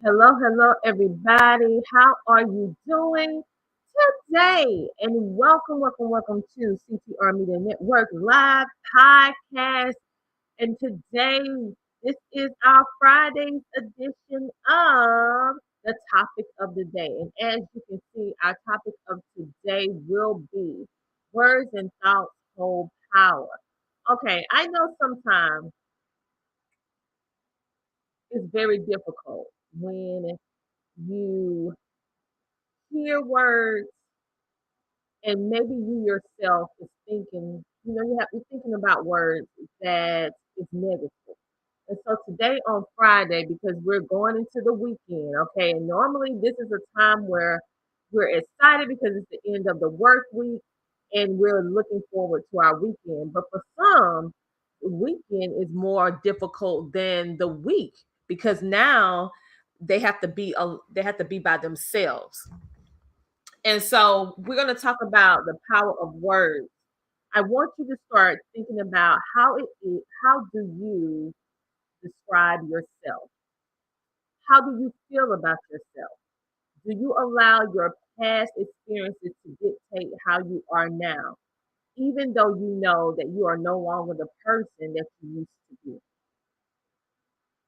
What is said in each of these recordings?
Hello, everybody. How are you doing today? And welcome to CTR Media Network live podcast. And today, this is our Friday's edition of the topic of the day. And as you can see, our topic of today will be words and thoughts hold power. Okay, I know sometimes it's very difficult when you hear words and maybe you yourself is thinking, you're thinking about words that is negative. And so today on Friday, because we're going into the weekend, okay, and normally this is a time where we're excited because it's the end of the work week and we're looking forward to our weekend. But for some, the weekend is more difficult than the week because now they have to be by themselves. And so we're going to talk about the power of words. I want you to start thinking about how do you describe yourself? How do you feel about yourself? Do you allow your past experiences to dictate how you are now, even though you know that you are no longer the person that you used to be?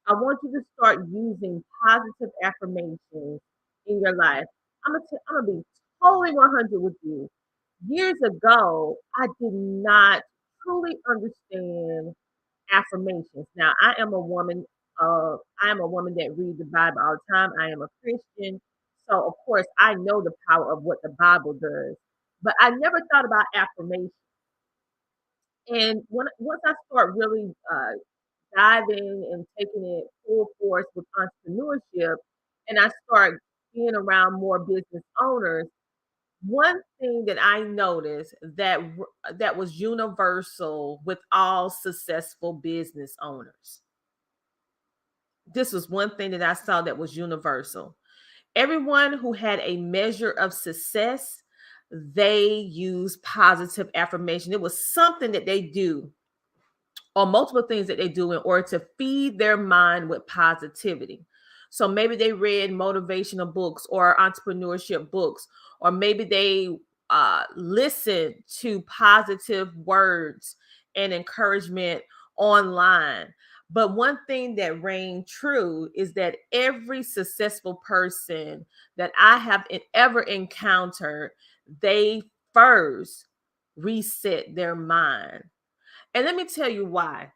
I want you to start using positive affirmations in your life. I'm gonna be totally 100 with you. Years ago, I did not truly understand affirmations. Now, I am a woman that reads the Bible all the time. I am a Christian. So, of course, I know the power of what the Bible does. But I never thought about affirmation. And once I start really diving and taking it full force with entrepreneurship, and I start being around more business owners, one thing that I noticed that was universal with all successful business owners. This was one thing that I saw that was universal. Everyone who had a measure of success, they use positive affirmation. It was something that they do, or multiple things that they do in order to feed their mind with positivity. So maybe they read motivational books or entrepreneurship books, or maybe they listen to positive words and encouragement online. But one thing that rang true is that every successful person that I have ever encountered, they first reset their mind. And let me tell you why.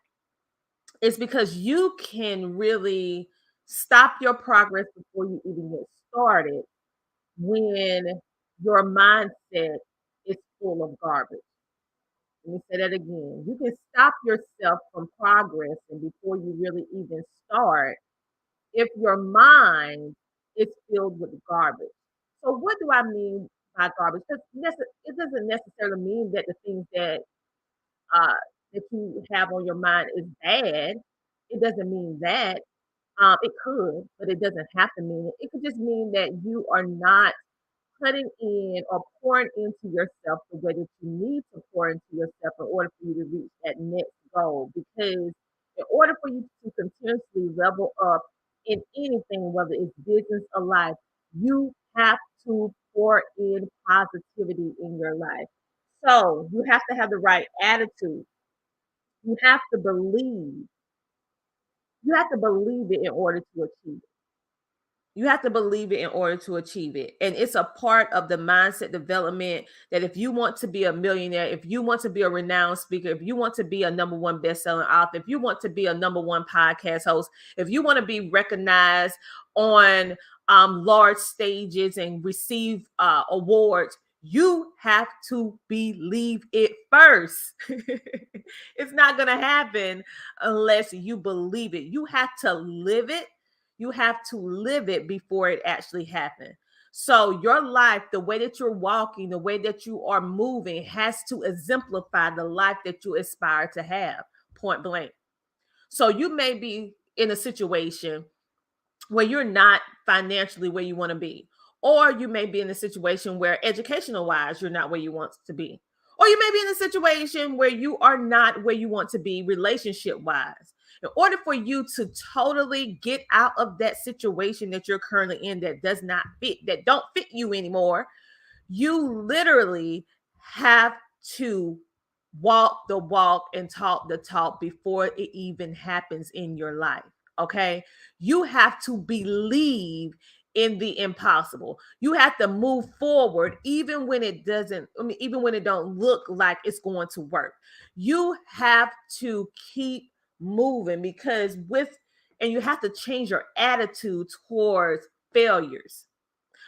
It's because you can really stop your progress before you even get started when your mindset is full of garbage. Let me say that again. You can stop yourself from progress and before you really even start if your mind is filled with garbage. So what do I mean by garbage? Because it doesn't necessarily mean that the things uh, that you have on your mind is bad. It doesn't mean that. It could, but it doesn't have to mean it. It could just mean that you are not putting in or pouring into yourself the way that you need to pour into yourself in order for you to reach that next goal. Because in order for you to continuously level up in anything, whether it's business or life, you have to pour in positivity in your life. So you have to have the right attitude. You have to believe. You have to believe it in order to achieve it. You have to believe it in order to achieve it. And it's a part of the mindset development that if you want to be a millionaire, if you want to be a renowned speaker, if you want to be a number one best-selling author, if you want to be a number one podcast host, if you want to be recognized on large stages and receive awards, you have to believe it first. It's not going to happen unless you believe it. You have to live it. You have to live it before it actually happens. So your life, the way that you're walking, the way that you are moving has to exemplify the life that you aspire to have, point blank. So you may be in a situation where you're not financially where you want to be, or you may be in a situation where educational wise, you're not where you want to be. Or you may be in a situation where you are not where you want to be relationship wise. In order for you to totally get out of that situation that you're currently in that does not fit, that don't fit you anymore, you literally have to walk the walk and talk the talk before it even happens in your life. Okay. You have to believe in the impossible. You have to move forward even when it doesn't, I mean, even when it don't look like it's going to work. You have to keep moving because and you have to change your attitude towards failures.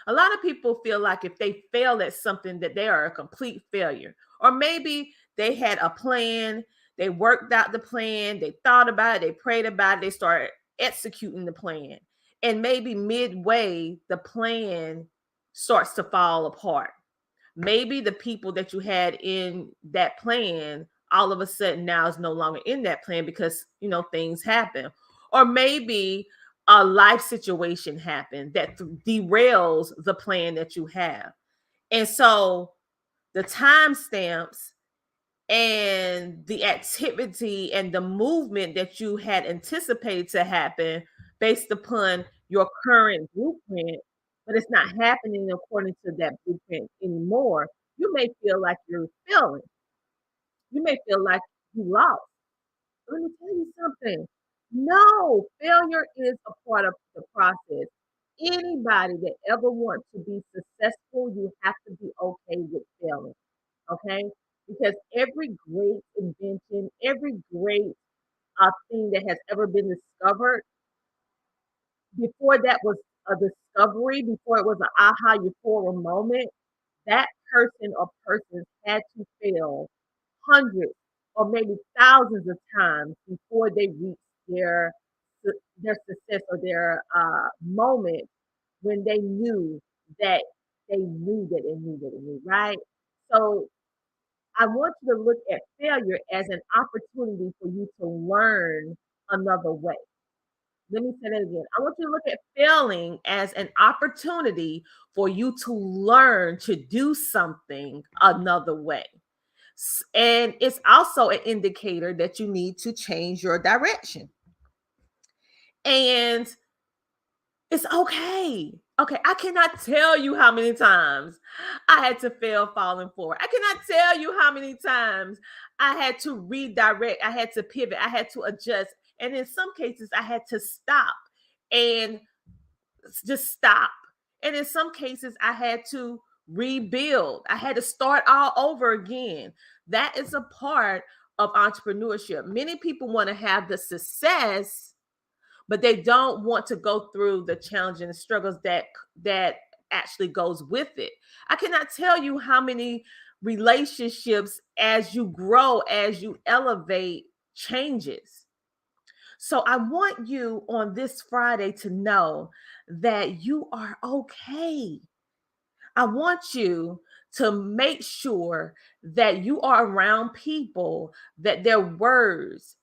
A lot of people feel like if they fail at something that they are a complete failure. Or maybe they had a plan, they worked out the plan, they thought about it, they prayed about it, they started executing the plan. And maybe midway, the plan starts to fall apart. Maybe the people that you had in that plan all of a sudden now is no longer in that plan because things happen. Or maybe a life situation happened that derails the plan that you have. And so the timestamps and the activity and the movement that you had anticipated to happen based upon your current blueprint, but it's not happening according to that blueprint anymore. You may feel like you're failing. You may feel like you lost. Let me tell you something. No, failure is a part of the process. Anybody that ever wants to be successful, you have to be okay with failing. Okay? Because every great invention, every great thing that has ever been discovered, before that was a discovery, before it was an aha euphoria moment, that person or persons had to fail hundreds or maybe thousands of times before they reach their their success or their moment when they knew that they knew, right? So I want you to look at failure as an opportunity for you to learn another way. Let me say that again. I want you to look at failing as an opportunity for you to learn to do something another way. And it's also an indicator that you need to change your direction. And it's okay. Okay, I cannot tell you how many times I had to fail falling forward. I cannot tell you how many times I had to redirect, I had to pivot, I had to adjust. And in some cases, I had to stop and just stop. And in some cases, I had to rebuild. I had to start all over again. That is a part of entrepreneurship. Many people want to have the success, but they don't want to go through the challenge and the struggles that actually goes with it. I cannot tell you how many relationships as you grow, as you elevate, changes. So I want you on this Friday to know that you are okay. I want you to make sure that you are around people that their words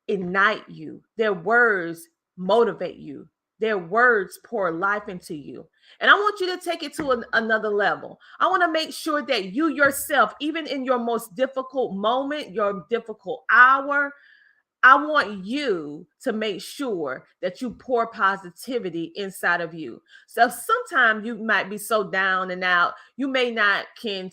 ignite you, their words motivate you, their words pour life into you. And I want you to take it to another level. I want to make sure that you yourself, even in your most difficult moment, your difficult hour, I want you to make sure that you pour positivity inside of you. So sometimes you might be so down and out, you may not can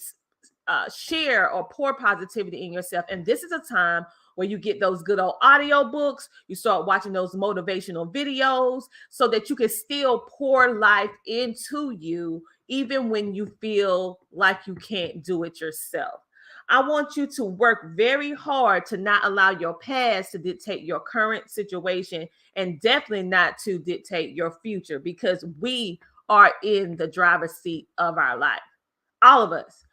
share or pour positivity in yourself. And this is a time where you get those good old audio books, you start watching those motivational videos so that you can still pour life into you, even when you feel like you can't do it yourself. I want you to work very hard to not allow your past to dictate your current situation and definitely not to dictate your future because we are in the driver's seat of our life. All of us.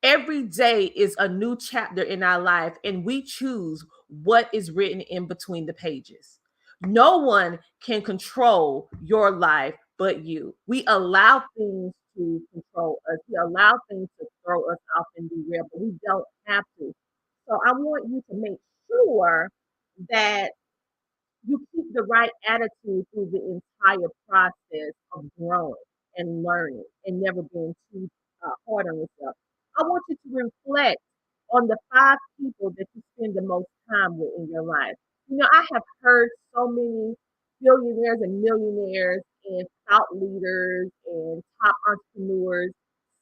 Every day is a new chapter in our life, and we choose what is written in between the pages. No one can control your life but you. We allow things to control us. We allow things to throw us off and derail, but we don't have to. So I want you to make sure that you keep the right attitude through the entire process of growing and learning and never being too hard on yourself. I want you to reflect on the 5 people that you spend the most time with in your life. I have heard so many billionaires and millionaires and thought leaders and top entrepreneurs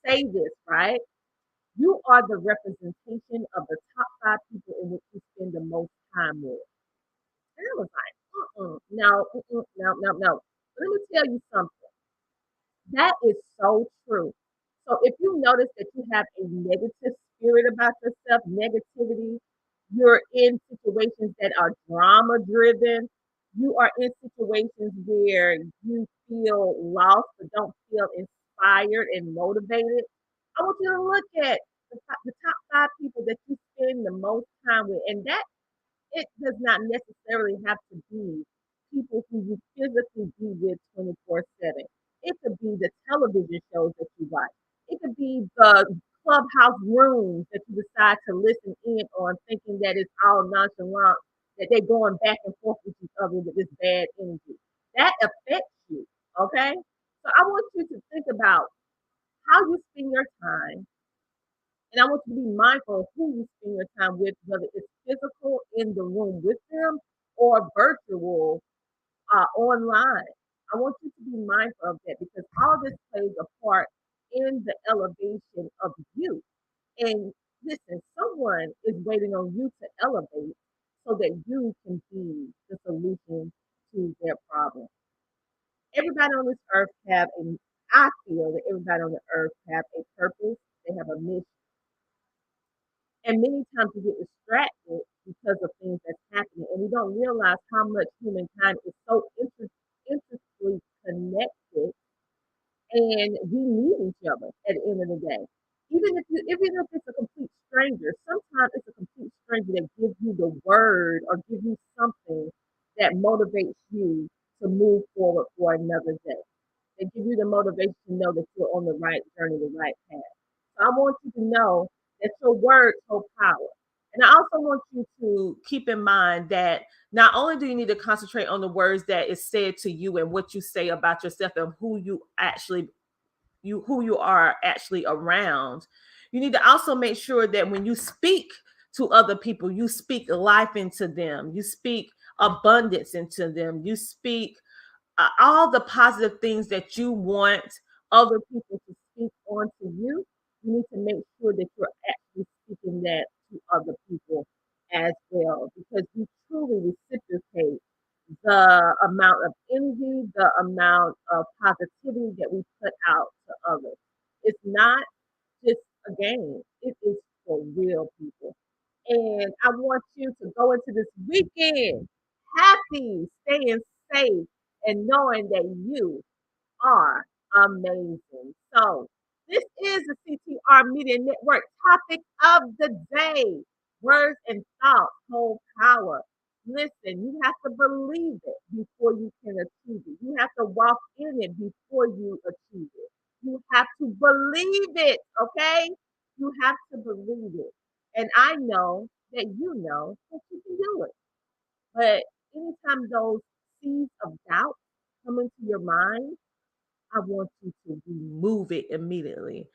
say this, right? You are the representation of the top five people in which you spend the most time with. And I was like, no, no, no, no. Let me tell you something. That is so true. So if you notice that you have a negative spirit about yourself, negativity, you're in situations that are drama driven, you are in situations where you feel lost but don't feel inspired and motivated. I want you to look at the top five people that you spend the most time with, and that it does not necessarily have to be people who you physically be with 24/7. It could be the television shows that you watch. It could be the clubhouse rooms that you decide to listen in on, thinking that it's all nonchalant, that they're going back and forth with each other with this bad energy. That affects you, okay? So I want you to think about how you spend your time, and I want you to be mindful of who you spend your time with, whether it's physical in the room with them or virtual online. I want you to be mindful of that because all this plays a part in the elevation of you. And listen, someone is waiting on you to elevate so that you can be the solution to their problem. Everybody on this earth I feel that everybody on the earth have a purpose. They have a mission. And many times we get distracted because of things that's happening, and we don't realize how much humankind is so intricately connected, and we need each other at the end of the day. Even if it's a complete stranger, sometimes it's a complete stranger that gives you the word or gives you something that motivates you to move forward for another day. They give you the motivation to know that you're on the right journey, the right path. So I want you to know that your words hold power. And I also want you to keep in mind that not only do you need to concentrate on the words that is said to you and what you say about yourself and who you are actually around, you need to also make sure that when you speak to other people, you speak life into them, you speak abundance into them, you speak all the positive things that you want other people to speak onto you, you need to make sure that you're actually speaking that to other people as well, because you truly reciprocate the amount of energy, the amount of positivity that we put out to others. It's not just a game, it is for real people. And I want you to go into this weekend happy, staying safe, and knowing that you are amazing. So, this is the CTR Media Network topic of the day. Words and thoughts hold power. Listen, you have to believe it before you can achieve it. You have to walk in it before you achieve it. You have to believe it, okay? You have to believe it. And I know that you know that you can do it. But anytime those seeds of doubt come into your mind, I want you to remove it immediately.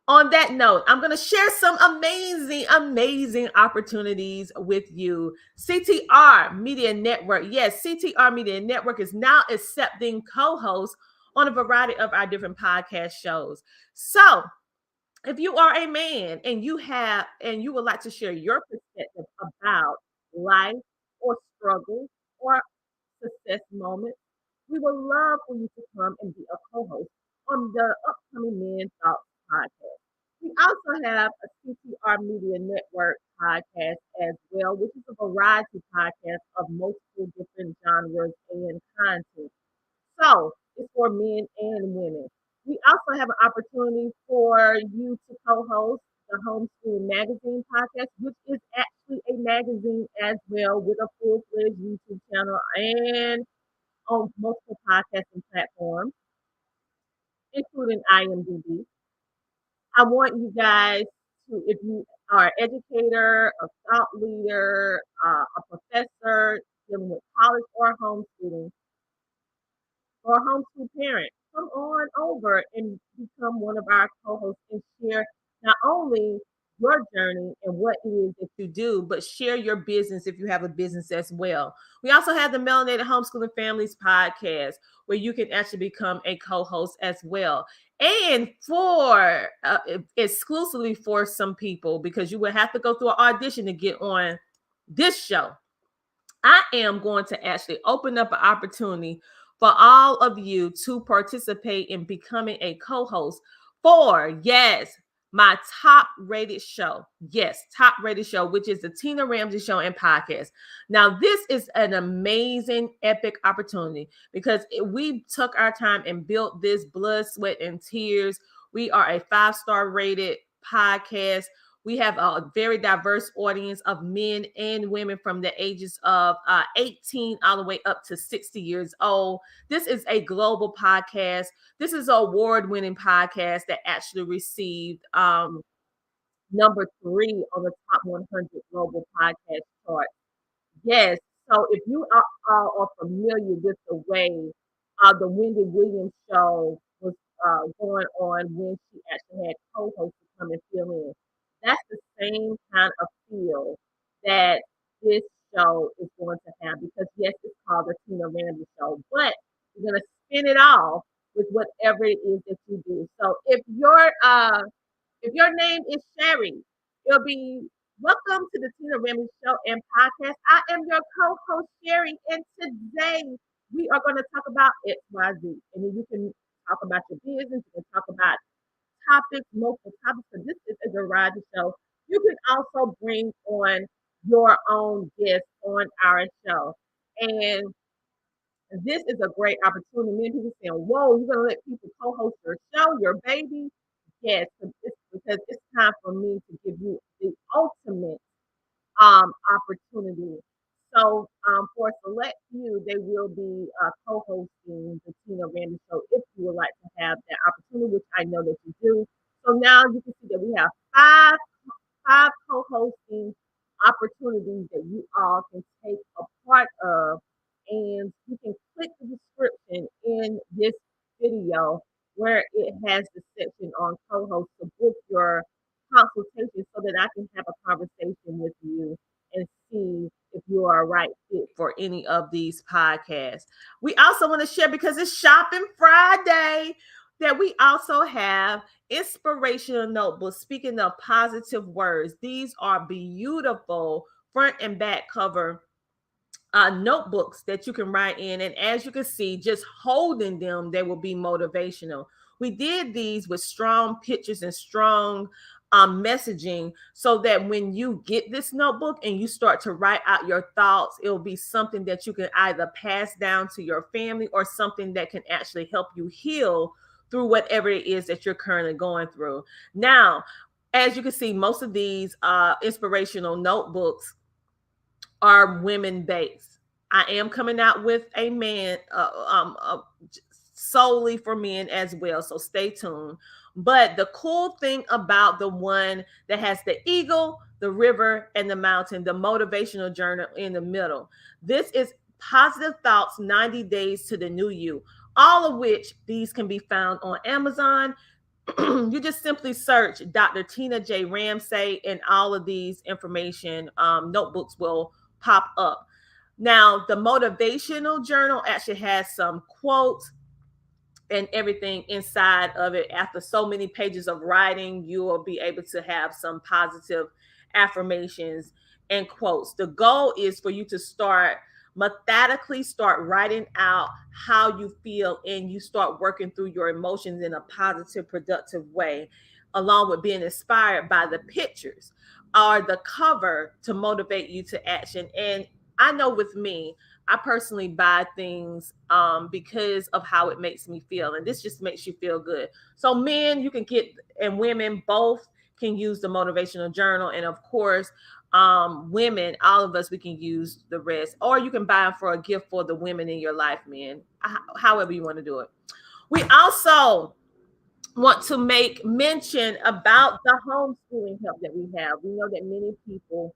On that note, I'm going to share some amazing, amazing opportunities with you. CTR Media Network. Yes, CTR Media Network is now accepting co hosts on a variety of our different podcast shows. So, if you are a man and you would like to share your perspective about life or struggle or success moments, we would love for you to come and be a co-host on the upcoming Men Thoughts podcast. We also have a CTR Media Network podcast as well, which is a variety podcast of multiple different genres and content. So it's for men and women. We also have an opportunity for you to co-host the Homeschooling Magazine podcast, which is actually a magazine as well with a full-fledged YouTube channel and on multiple podcasting platforms, including IMDb. I want you guys to, if you are an educator, a thought leader, a professor dealing with college or homeschooling, or homeschool parent, come on over and become one of our co-hosts and share not only your journey and what it is that you do, but share your business if you have a business as well. We also have the Melanated Homeschooling Families podcast, where you can actually become a co-host as well. And for exclusively for some people, because you will have to go through an audition to get on this show, I am going to actually open up an opportunity for all of you to participate in becoming a co-host for, yes, my top rated show. Yes, top rated show, which is the Tina Ramsey Show and podcast. Now, this is an amazing, epic opportunity because we took our time and built this blood, sweat, and tears. We are a 5-star rated podcast. We have a very diverse audience of men and women from the ages of 18 all the way up to 60 years old. This is a global podcast. This is an award-winning podcast that actually received number 3 on the top 100 global podcast chart. Yes. So if you are familiar with the way the Wendy Williams show was going on when she actually had co-hosts to come and fill in, that's the same kind of feel that this show is going to have because yes, it's called the Tina Ramsey Show, but you're gonna spin it off with whatever it is that you do. So if your name is Sherry, it'll be welcome to the Tina Ramsey Show and podcast. I am your co-host Sherry, and today we are going to talk about XYZ. And then you can talk about your business, you can talk about topics, multiple topics, because this is a variety show. You can also bring on your own guests on our show. And this is a great opportunity. Many people saying, whoa, you're going to let people co-host your show, your baby? Yes, because it's time for me to give you the ultimate opportunity. So for a select few, they will be co-hosting the Tina Ramsey Show if you would like to have that opportunity, which I know that you do. So now you can see that we have five co-hosting opportunities that you all can take a part of. And you can click the description in this video where it has the section on co-host to book your consultation so that I can have a conversation with you and see if you are a right fit for any of these podcasts. We also want to share, because it's Shopping Friday, that we also have inspirational notebooks. Speaking of positive words, these are beautiful front and back cover notebooks that you can write in. And as you can see, just holding them, they will be motivational. We did these with strong pictures and strong messaging so that when you get this notebook and you start to write out your thoughts, it'll be something that you can either pass down to your family or something that can actually help you heal through whatever it is that you're currently going through. Now, as you can see, most of these inspirational notebooks are women based. I am coming out with a man solely for men as well, so stay tuned. But the cool thing about the one that has the eagle, the river, and the mountain, the motivational journal in the middle, this is positive thoughts 90 days to the new you, all of which these can be found on Amazon. You just simply search Dr. Tina J. Ramsey, and all of these information notebooks will pop up. Now, the motivational journal actually has some quotes and everything inside of it. After so many pages of writing, you will be able to have some positive affirmations and quotes. The goal is for you to methodically start writing out how you feel, and you start working through your emotions in a positive, productive way, along with being inspired by the pictures or the cover to motivate you to action. And I know with me, I personally buy things because of how it makes me feel. And this just makes you feel good. So men, you can get, and women both can use the motivational journal. And of course, women, all of us, we can use the rest. Or you can buy them for a gift for the women in your life, men, however you want to do it. We also want to make mention about the homeschooling help that we have. We know that many people,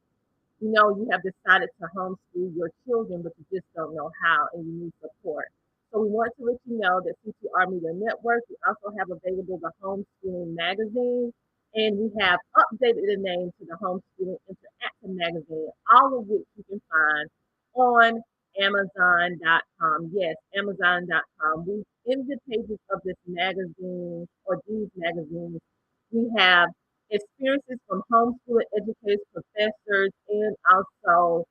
you have decided to homeschool your children, but you just don't know how and you need support. So we want to let you know that CTR Media Network, we also have available the Homeschooling Magazine. And we have updated the name to the Homeschooling Interactive Magazine, all of which you can find on Amazon.com. Yes, Amazon.com. We in the pages of this magazine or these magazines, we have experiences from homeschooling educators, professors, and also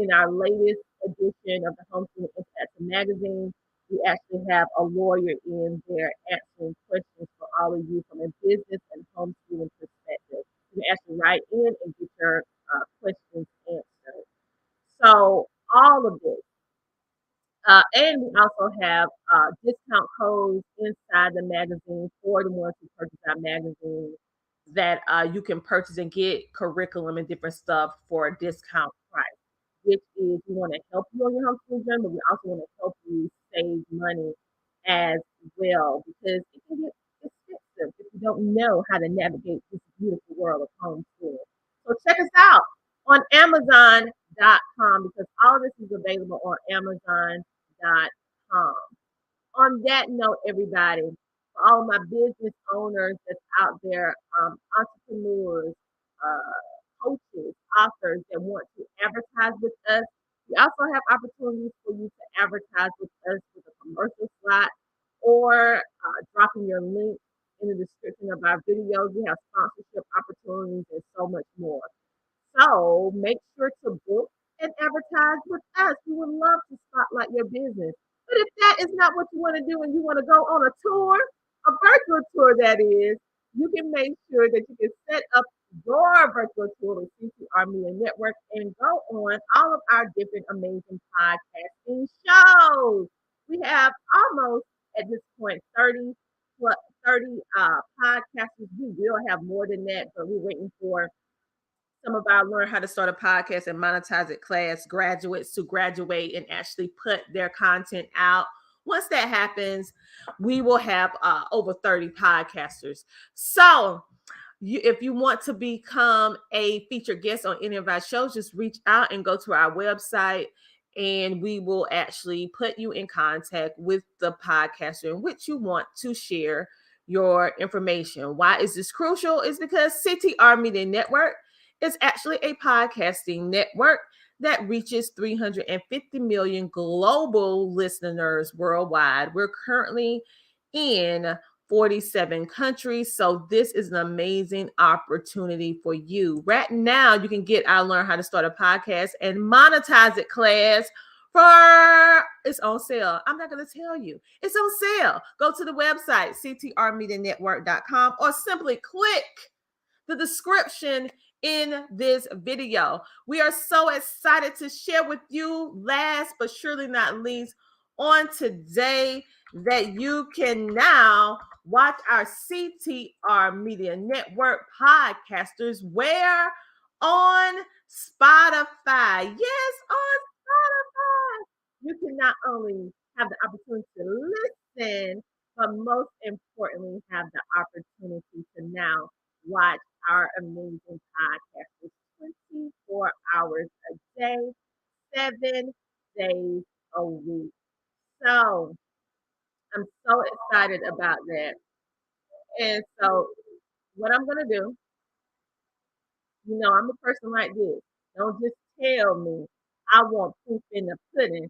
in our latest edition of the Homeschooling Interactive Magazine, we actually have a lawyer in there answering questions for all of you from a business and homeschooling perspective. You can actually write in and get your questions answered. So all of this. And we also have discount codes inside the magazine for the ones who purchase our magazine that you can purchase and get curriculum and different stuff for a discount price, which is we want to help you on your homeschool journey, but we also want to help you save money as well because it can get expensive if you don't know how to navigate this beautiful world of homeschooling. So check us out on Amazon.com because all this is available on Amazon.com. On that note, everybody, for all my business owners that's out there, entrepreneurs, coaches, authors that want to advertise with us, we also have opportunities for you to advertise with us with a commercial slot or dropping your link in the description of our videos. We have sponsorship opportunities and so much more. So make sure to book and advertise with us. We would love to spotlight your business. But if that is not what you want to do and you want to go on a tour, a virtual tour that is, you can make sure that you can set up your virtual tour with CTR Media Network and go on all of our different amazing podcasting shows. We have almost at this point 30 plus 30 podcasters. We will have more than that, but we're waiting for some of our learn how to start a podcast and monetize it class graduates to graduate and actually put their content out. Once that happens, we will have over 30 podcasters. So if you want to become a featured guest on any of our shows, just reach out and go to our website and we will actually put you in contact with the podcaster in which you want to share your information. Why is this crucial? It's because CTR Media Network is actually a podcasting network that reaches 350 million global listeners worldwide. We're currently in 47 countries. So this is an amazing opportunity for you. Right now, you can get our Learn How to Start a Podcast and Monetize It class for it's on sale. I'm not going to tell you. It's on sale. Go to the website, ctrmedianetwork.com, or simply click the description in this video. We are so excited to share with you, last but surely not least, on today that you can now watch our CTR Media Network podcasters where on Spotify. Yes, on Spotify. You can not only have the opportunity to listen, but most importantly, have the opportunity to now watch our amazing podcasters 24 hours a day, 7 days a week. So I'm so excited about that. And so what I'm gonna do, I'm a person like this. Don't just tell me. I want proof in the pudding.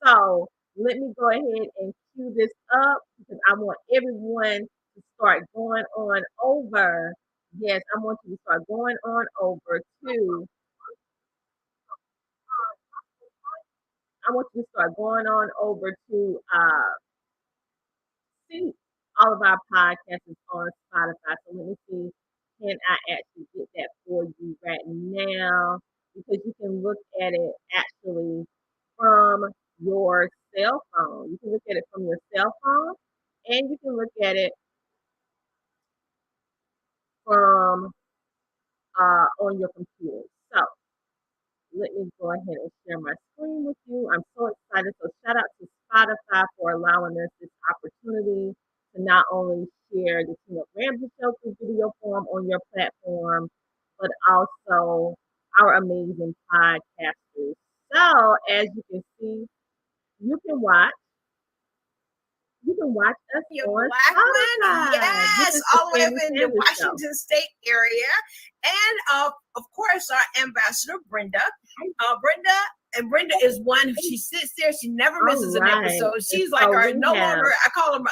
So let me go ahead and cue this up because I want everyone to start going on over. Yes, I want you to start going on over to. I want you to start going on over to see all of our podcasts is on Spotify. So let me see, can I actually get that for you right now? Because you can look at it actually from your cell phone. You can look at it from your cell phone, and you can look at it from on your computer. So let me go ahead and share my screen with you. I'm so excited. So shout out to Spotify for allowing us this opportunity to not only share the King of Ramsey Show through video form on your platform, but also our amazing podcasters. So as you can see, you can watch You can watch us Your on black one, Spotify. This yes, is the all the way up Family in the Sandwich Show. Washington State area, and of course our ambassador Brenda. Brenda is one who she sits there, she never misses an episode. She's like our no longer. I call her my.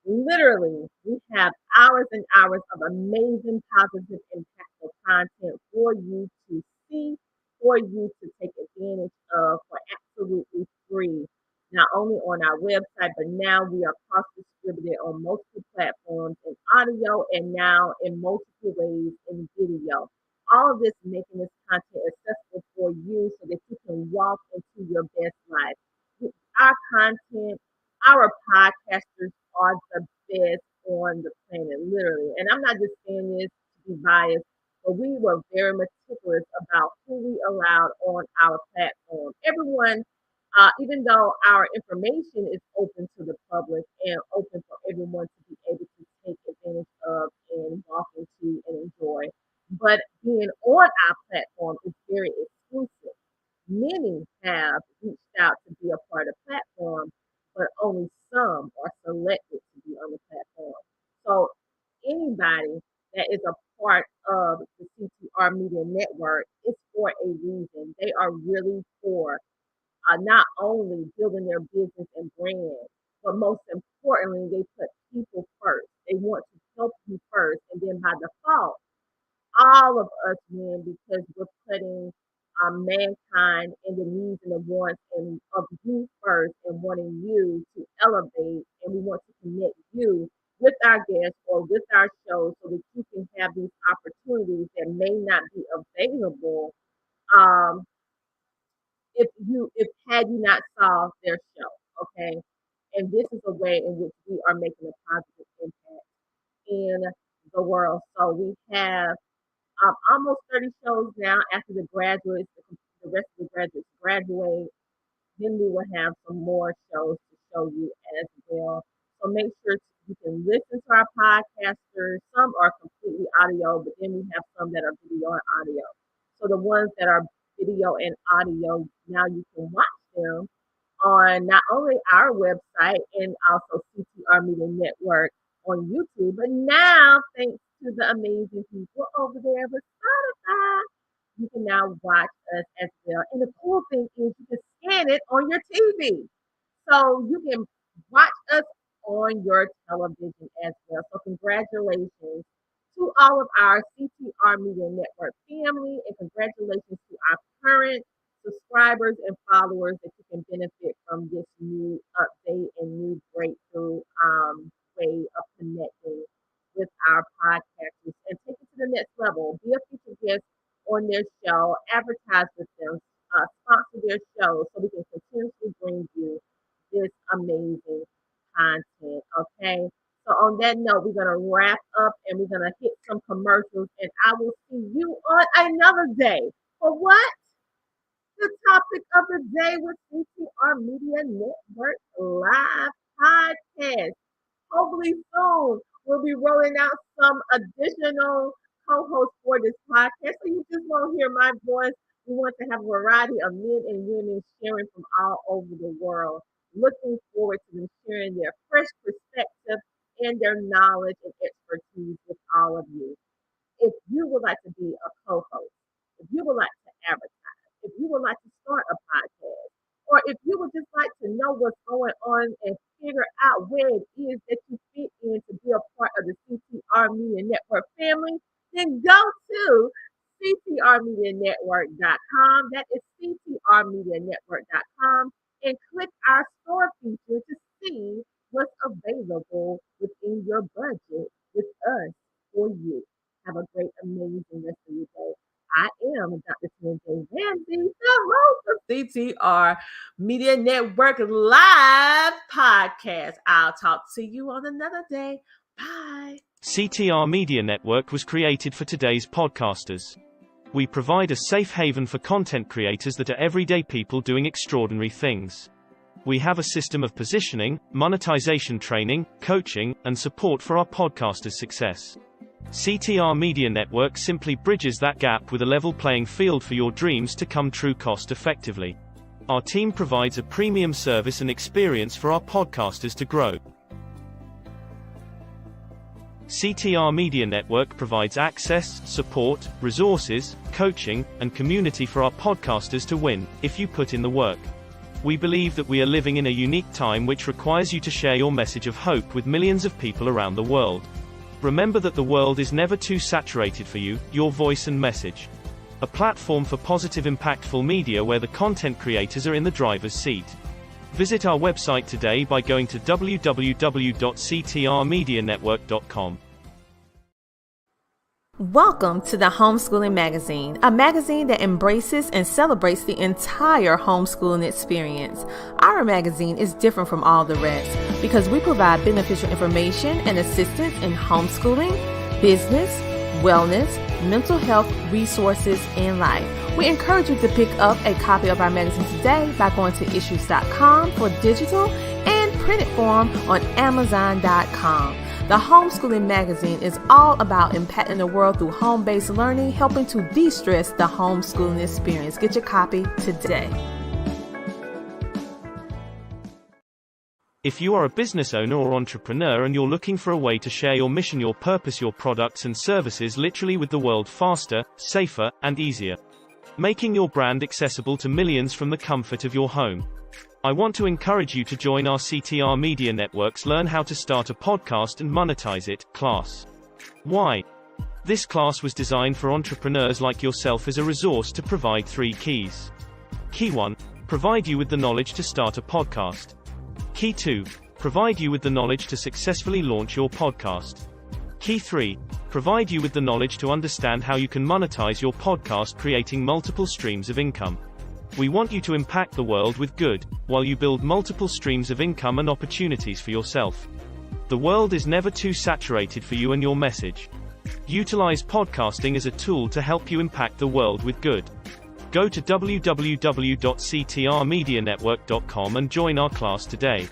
Literally, we have hours and hours of amazing, positive, impactful content for you to see, for you to take advantage of for absolutely free. Not only on our website, but now we are cross-distributed on multiple platforms in audio and now in multiple ways in video. All of this making this content accessible for you so that you can walk into your best life. Our content, our podcasters are the best on the planet, literally. And I'm not just saying this to be biased, but we were very meticulous about who we allowed on our platform. Everyone, even though our information is open to the public and open for everyone to be able to take advantage of and walk into and enjoy, but being on our platform is very exclusive. Many have reached out to be a part of the platform, but only some are selected to be on the platform. So anybody that is a part of the CTR Media Network is for a reason. They are really for not only building their business and brand, but most importantly, they put people first. They want to help you first, and then by default, all of us win because we're putting mankind and the needs and the wants and of you first and wanting you to elevate, and we want to connect you with our guests or with our shows so that you can have these opportunities that may not be available um, if had you not saw their show. Okay, and this is a way in which we are making a positive impact in the world. So we have almost 30 shows now after the graduates, the rest of the graduates graduate. Then we will have some more shows to show you as well. So make sure you can listen to our podcasters. Some are completely audio, but then we have some that are video and audio. So the ones that are video and audio, now you can watch them on not only our website and also CTR Media Network on YouTube, but now thanks to the amazing people over there with Spotify, you can now watch us as well. And the cool thing is you can scan it on your TV. So you can watch us on your television as well. So congratulations to all of our CTR Media Network family, and congratulations to our current subscribers and followers that you can benefit from this new update and new breakthrough way of connecting with our podcasters and take it to the next level. Be a featured guest on their show, advertise with them, sponsor their show so we can continuously bring you this amazing content. Okay. So on that note, we're gonna wrap up and we're gonna hit some commercials, and I will see you on another day. For what? The topic of the day with CTR Media Network Live Podcast. Hopefully soon we'll be rolling out some additional co-hosts for this podcast. So you just won't hear my voice. We want to have a variety of men and women sharing from all over the world. Looking forward to them sharing their fresh perspective and their knowledge and expertise with all of you. If you would like to be a co-host, if you would like to advertise, if you would like to start a podcast, or if you would just like to know what's going on and figure out where it is that you fit in to be a part of the CTR Media Network family, then go to ctrmedianetwork.com. That is ctrmedianetwork.com, and click our store feature to see what's available within your budget with us for you. Have a great, amazing rest of your day. I am Dr. J. Ramsey, the host of CTR Media Network Live Podcast. I'll talk to you on another day. Bye. CTR Media Network was created for today's podcasters. We provide a safe haven for content creators that are everyday people doing extraordinary things. We have a system of positioning, monetization training, coaching, and support for our podcasters' success. CTR Media Network simply bridges that gap with a level playing field for your dreams to come true cost effectively. Our team provides a premium service and experience for our podcasters to grow. CTR Media Network provides access, support, resources, coaching, and community for our podcasters to win, if you put in the work. We believe that we are living in a unique time which requires you to share your message of hope with millions of people around the world. Remember that the world is never too saturated for you, your voice and message. A platform for positive impactful media where the content creators are in the driver's seat. Visit our website today by going to www.ctrmedianetwork.com. Welcome to the Homeschooling Magazine, a magazine that embraces and celebrates the entire homeschooling experience. Our magazine is different from all the rest because we provide beneficial information and assistance in homeschooling, business, wellness, mental health, resources, and life. We encourage you to pick up a copy of our magazine today by going to issues.com for digital and printed form on amazon.com. The Homeschooling Magazine is all about impacting the world through home-based learning, helping to de-stress the homeschooling experience. Get your copy today. If you are a business owner or entrepreneur and you're looking for a way to share your mission, your purpose, your products and services literally with the world faster, safer, and easier, making your brand accessible to millions from the comfort of your home, I want to encourage you to join our CTR Media Network's Learn How to Start a Podcast and Monetize It class. Why? This class was designed for entrepreneurs like yourself as a resource to provide 3 keys. Key 1, provide you with the knowledge to start a podcast. Key 2, provide you with the knowledge to successfully launch your podcast. Key 3, provide you with the knowledge to understand how you can monetize your podcast, creating multiple streams of income. We want you to impact the world with good, while you build multiple streams of income and opportunities for yourself. The world is never too saturated for you and your message. Utilize podcasting as a tool to help you impact the world with good. Go to www.ctrmedianetwork.com and join our class today.